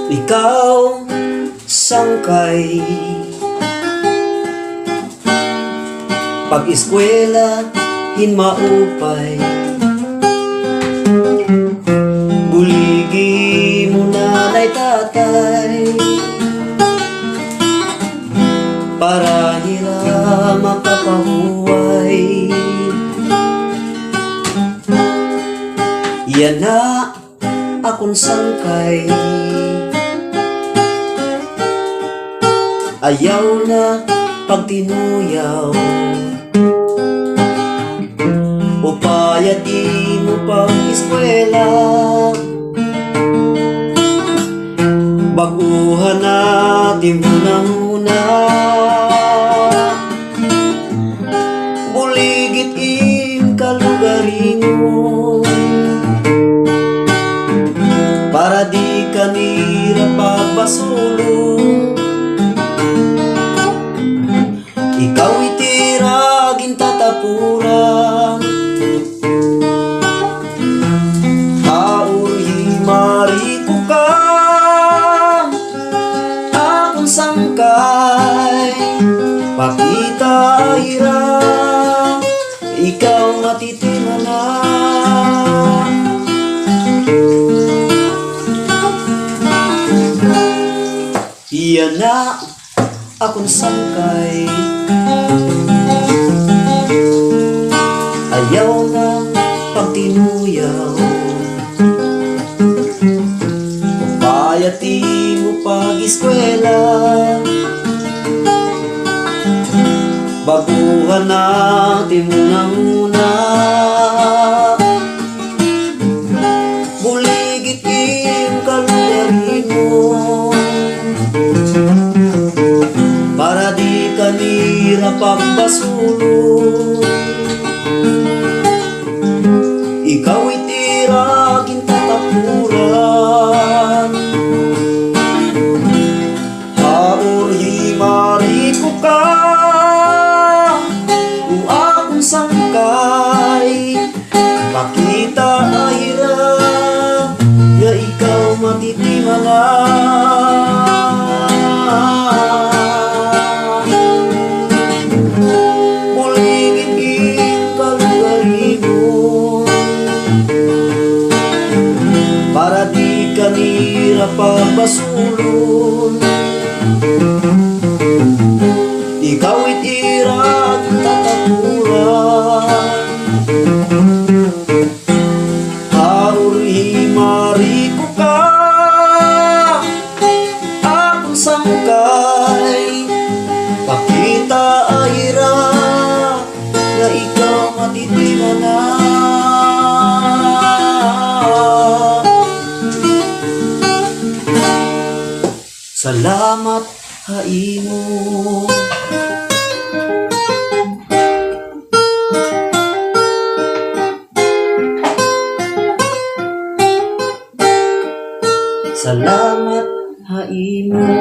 Ikaw sangkay, pag-eskwela hinmaupay, buligi mo nanay tatay, para nila makapahuway. Yan na akong sangkay, ayaw na pagtinuyaw, upaya di mo pag-eskwela, baguhan natin muna-muna, buligit in kalugarin mo, para di ka nira pagbasulong. Ikaw itiragin tatapurang, haurhi mariko ka, akong sangkay, pakita hirang, ikaw matitira na. Iyan na akong sangkay, ayaw na pagtinuyaw, payati mo pag-eskwela, baguhan natin muna-muna, buligit yung kalugarin mo, para di ka nira pagbasulong. Ikaw itiragin tatapuran, haurhi mariko ka, o akong sangkay, pakita ahira, nga ikaw matitimala. Para di ka nira pagbasulong, ikaw itirag tatapuran, haurhi mariko ka, akong sangkay, pakita ahira, nga ikaw matitima na. Salamat haimo. Salamat haimo.